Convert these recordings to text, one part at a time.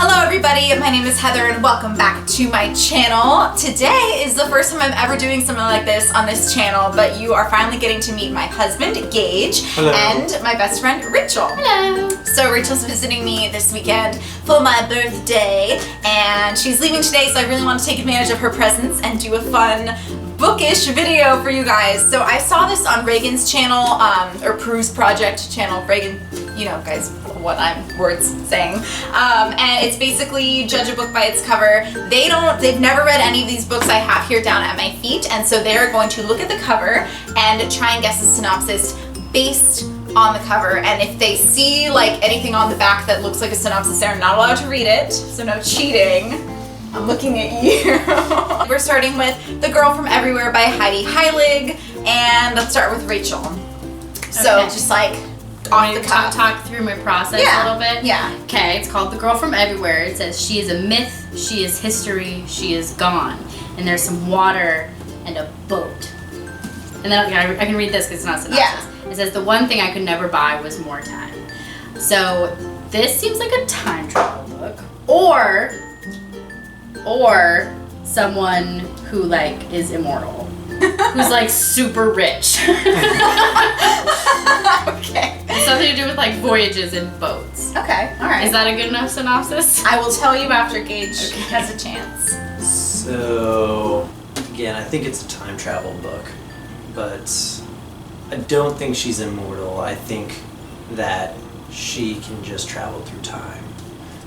Hello everybody, my name is Heather and welcome back to my channel. Today is the first time I'm ever doing something like this on this channel, but you are finally getting to meet my husband, Gage, Hello. And my best friend, Rachel. Hello. So Rachel's visiting me this weekend for my birthday, and she's leaving today, so I really want to take advantage of her presence and do a fun bookish video for you guys. So I saw this on Reagan's channel, or Prue's Project channel. Reagan, you know guys what I'm saying. And it's basically judge a book by its cover. They've never read any of these books I have here down at my feet, and so they're going to look at the cover and try and guess the synopsis based on the cover. And if they see like anything on the back that looks like a synopsis, they're not allowed to read it, so no cheating. I'm looking at you. We're starting with The Girl from Everywhere by Heidi Heilig, and let's start with Rachel. So just like off the cuff. Talk through my process a little bit. Yeah. Okay, it's called The Girl from Everywhere. It says she is a myth, she is history, she is gone. And there's some water and a boat. And then I can read this because it's not synopsis. Yeah. It says the one thing I could never buy was more time. So this seems like a time travel book. Or someone who like is immortal. Who's like super rich. Okay. It's something to do with like voyages in boats. Okay, alright. Is that a good enough synopsis? I will tell you after Gage has a chance. So, again, I think it's a time travel book, but I don't think she's immortal. I think that she can just travel through time.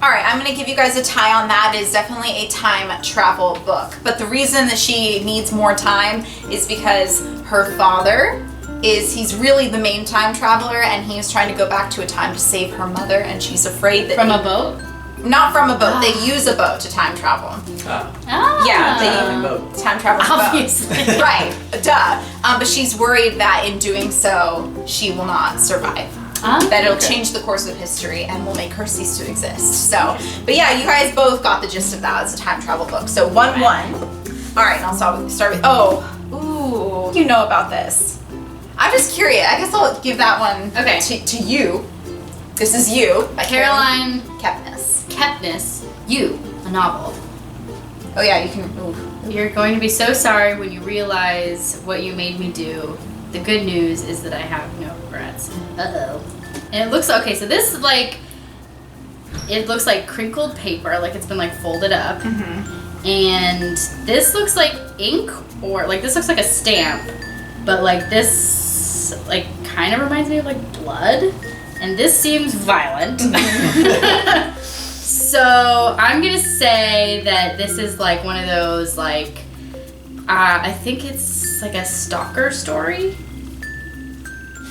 Alright, I'm going to give you guys a tie on that. It is definitely a time travel book. But the reason that she needs more time is because her father he's really the main time traveler, and he is trying to go back to a time to save her mother, and she's afraid that... From a boat? Not from a boat. They use a boat to time travel. Ah. Yeah, they Time boat. time travel Obviously. boat. Right, duh. But she's worried that in doing so, she will not survive. That it'll change the course of history and will make her cease to exist. So, but yeah, you guys both got the gist of that. It's a time travel book. So 1-1. All right, and I'll start with, you know about this. I'm just curious. I guess I'll give that one to you. This is You by Caroline Kepnes. Kepnes, You, a novel. Oh yeah, you can. You're going to be so sorry when you realize what you made me do. The good news is that I have no regrets. Uh-oh. And it looks, okay, so this is like, it looks like crinkled paper, like it's been like folded up. Mm-hmm. And this looks like ink, or like this looks like a stamp, but like this like kind of reminds me of like blood. And this seems violent. So I'm gonna say that this is like one of those like, I think it's like a stalker story.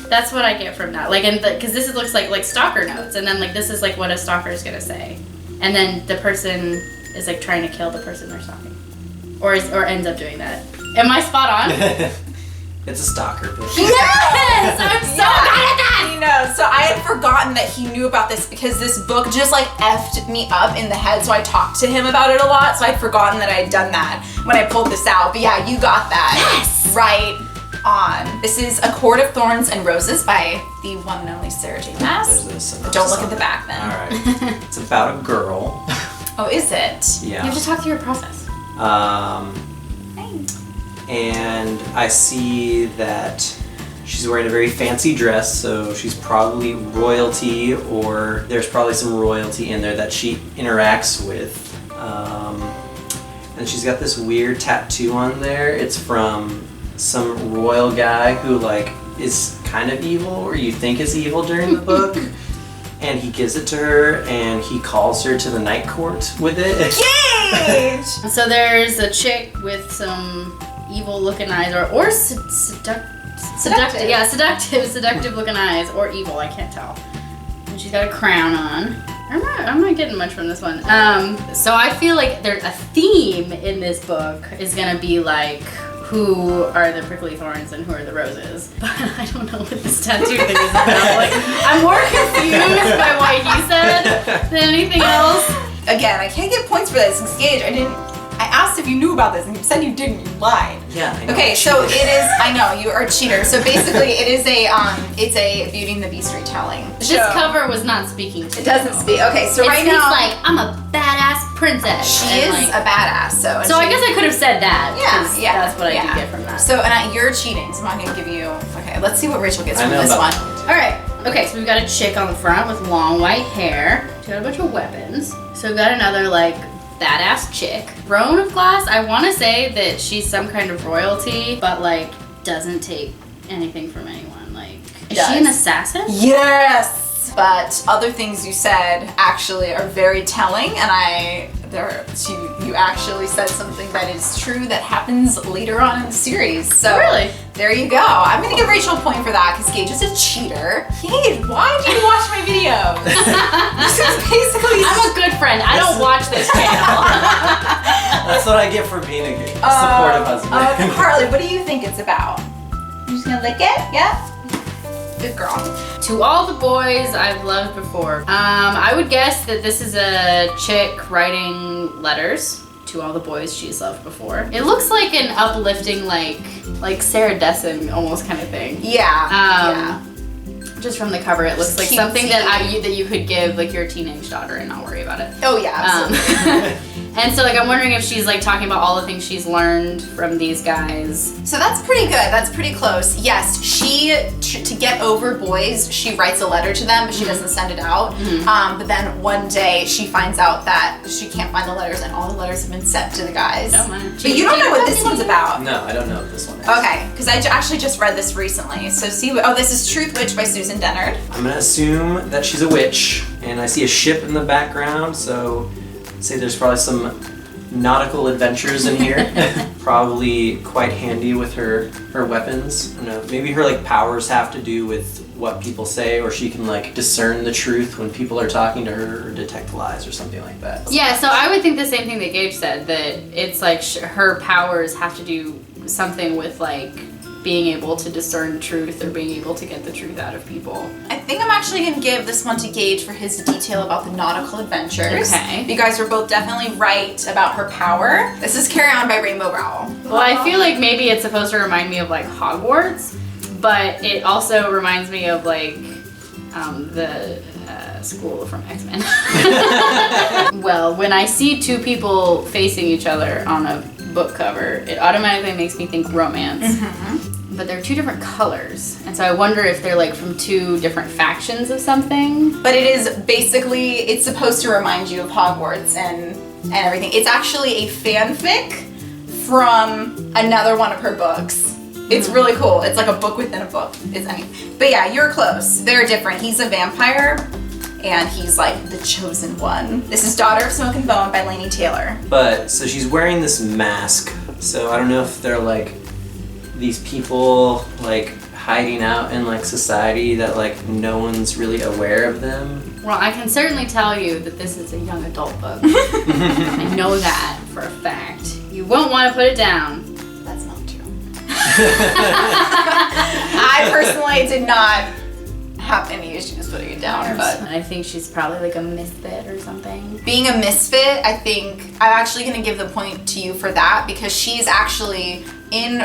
That's what I get from that. Like, because this looks like stalker notes, and then like this is like what a stalker is gonna say, and then the person is like trying to kill the person they're stalking, or ends up doing that. Am I spot on? It's a stalker book. Yes, I'm so bad at that. You know, so I had forgotten that he knew about this because this book just like effed me up in the head, so I talked to him about it a lot, so I'd forgotten that I had done that when I pulled this out. But yeah, you got that. Yes! Right on. This is A Court of Thorns and Roses by the one and only Sarah J. Maas. Don't look at the back then. Alright. It's about a girl. Oh, is it? Yeah. You have to talk through your process. And I see that she's wearing a very fancy dress, so she's probably royalty, or there's probably some royalty in there that she interacts with. And she's got this weird tattoo on there. It's from some royal guy who like is kind of evil, or you think is evil during the book. And he gives it to her, and he calls her to the night court with it. Gage! So there's a chick with some evil looking eyes, or seductive looking eyes, or evil, I can't tell. And she's got a crown on. I'm not getting much from this one. So I feel like there's a theme in this book is gonna be like, who are the prickly thorns and who are the roses? But I don't know what this tattoo thing is about. Like, I'm more confused by what he said than anything else. Again, I can't get points for this because Gage, I asked if you knew about this and you said you didn't. You lied. Yeah, I know. Okay, so it is. I know you are a cheater. So basically, it is it's a Beauty and the Beast retelling. This cover was not speaking to me. It doesn't speak. Okay, so It right speaks now, like I'm a princess. She and, is like, a badass, so. So I guess I could have said that. Yeah, 'cause yeah. That's what I yeah. did get from that. So, you're cheating, so I'm not gonna give you. Okay, let's see what Rachel gets I from know this about one. that. All right. Okay, so we've got a chick on the front with long white hair. She's got a bunch of weapons. So we've got another like badass chick. Throne of Glass. I want to say that she's some kind of royalty, but like doesn't take anything from anyone. Like, is she an assassin? Yes. But other things you said actually are very telling, and you actually said something that is true that happens later on in the series. So Really? there you go. I'm gonna give Rachel a point for that because Gage is a cheater. Gage, why do you watch my videos? This is basically. I'm a good friend. I don't watch this channel. That's what I get for being a good, supportive husband. Harley, what do you think it's about? You just gonna lick it? Yeah. Good girl. To all the boys I've loved before, I would guess that this is a chick writing letters to all the boys she's loved before. It looks like an uplifting, like Sarah Dessen almost kind of thing. Yeah. Just from the cover, it looks like Cutesy. something that you could give like your teenage daughter and not worry about it. Oh yeah. Absolutely. And so like I'm wondering if she's like talking about all the things she's learned from these guys. So that's pretty good. That's pretty close. Yes, to get over boys, she writes a letter to them, but she doesn't send it out. But then one day she finds out that she can't find the letters, and all the letters have been sent to the guys. Oh my. But you don't know what this one's about. No, I don't know what this one is. Okay, because I actually just read this recently. So this is Truth Witch by Susan Dennard. I'm gonna assume that she's a witch, and I see a ship in the background, so I'd say there's probably some nautical adventures in here. Probably quite handy with her weapons. I don't know, maybe her like powers have to do with what people say, or she can like discern the truth when people are talking to her, or detect lies or something like that. Yeah, so I would think the same thing that Gage said, that it's like her powers have to do something with like being able to discern truth or being able to get the truth out of people. I think I'm actually going to give this one to Gage for his detail about the nautical adventures. Okay. You guys were both definitely right about her power. This is Carry On by Rainbow Rowell. Well, I feel like maybe it's supposed to remind me of like Hogwarts, but it also reminds me of like the school from X-Men. Well, when I see two people facing each other on a book cover, it automatically makes me think romance. But they're two different colors, and so I wonder if they're like from two different factions of something. But it is basically, it's supposed to remind you of Hogwarts and everything. It's actually a fanfic from another one of her books. It's really cool. It's like a book within a book. But yeah, you're close. They're different. He's a vampire, and he's like the chosen one. This is Daughter of Smoke and Bone by Laini Taylor. But so she's wearing this mask, so I don't know if they're like these people like hiding out in like society that like no one's really aware of them. Well, I can certainly tell you that this is a young adult book. I know that for a fact. You won't want to put it down. That's not true. I personally did not have any issues putting it down, but I think she's probably like a misfit or something. being a misfit, I think I'm actually going to give the point to you for that, because she's actually in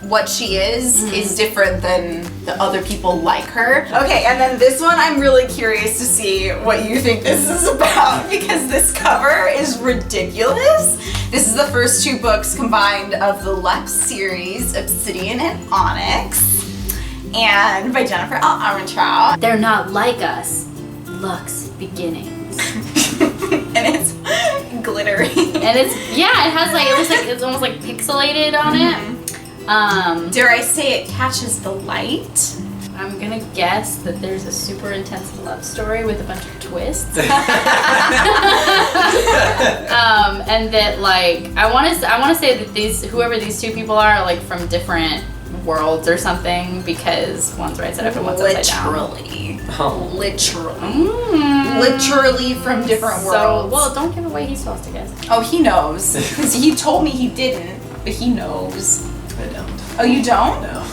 what she is different than the other people like her. Okay, and then this one, I'm really curious to see what you think this is about, because this cover is ridiculous. This is the first two books combined of the Lux series, Obsidian and Onyx, and by Jennifer L. Armentrout. They're not like us. Lux Beginnings. And it's glittery. And it's, yeah, it has like, it looks like it's almost like pixelated on it. Dare I say it catches the light? I'm gonna guess that there's a super intense love story with a bunch of twists. And that like I want to say that whoever these two people are like from different worlds or something, because one's right side up and one's upside down. Literally from different worlds. Well, don't give away he's supposed to guess. Oh, he knows, because he told me he didn't, but he knows. I don't. Oh, you don't? No.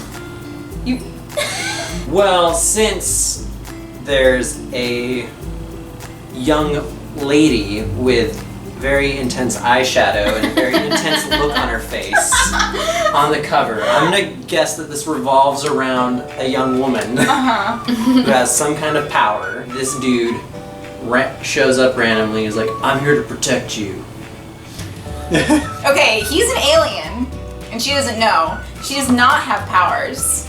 You. Well, since there's a young lady with very intense eyeshadow and a very intense look on her face on the cover, I'm gonna guess that this revolves around a young woman who has some kind of power. This dude shows up randomly. Is like, I'm here to protect you. Okay, he's an alien, and she doesn't know. She does not have powers.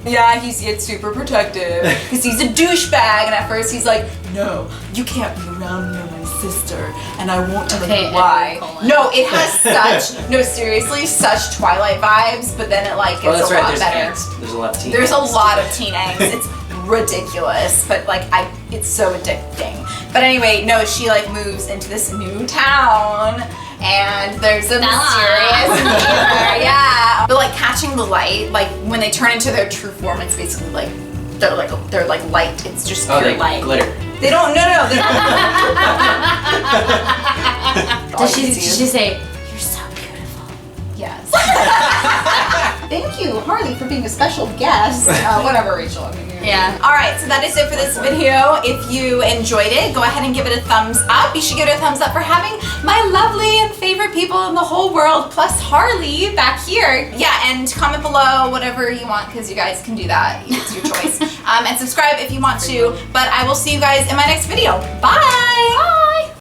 Yeah, he's super protective because he's a douchebag, and at first he's like, no, you can't be around me or my sister, and I won't tell you why. No, it has seriously, such Twilight vibes, but then it like gets a lot better. There's a lot of teen There's angst. a lot of teen angst. It's ridiculous, but like it's so addicting. But anyway, no, she like moves into this new town. And there's a mysterious neighbor, yeah. But like catching the light, like when they turn into their true form, it's basically like they're like light. It's just pure light. Glitter. They don't. No. They Does she say, "You're so beautiful"? Yes. Thank you, Harley, for being a special guest. Whatever, Rachel. I mean, Yeah. All right, so that is it for this video. If you enjoyed it, go ahead and give it a thumbs up. You should give it a thumbs up for having my lovely and favorite people in the whole world, plus Harley back here. Yeah, and comment below whatever you want, because you guys can do that. It's your choice. And subscribe if you want to. But I will see you guys in my next video. Bye!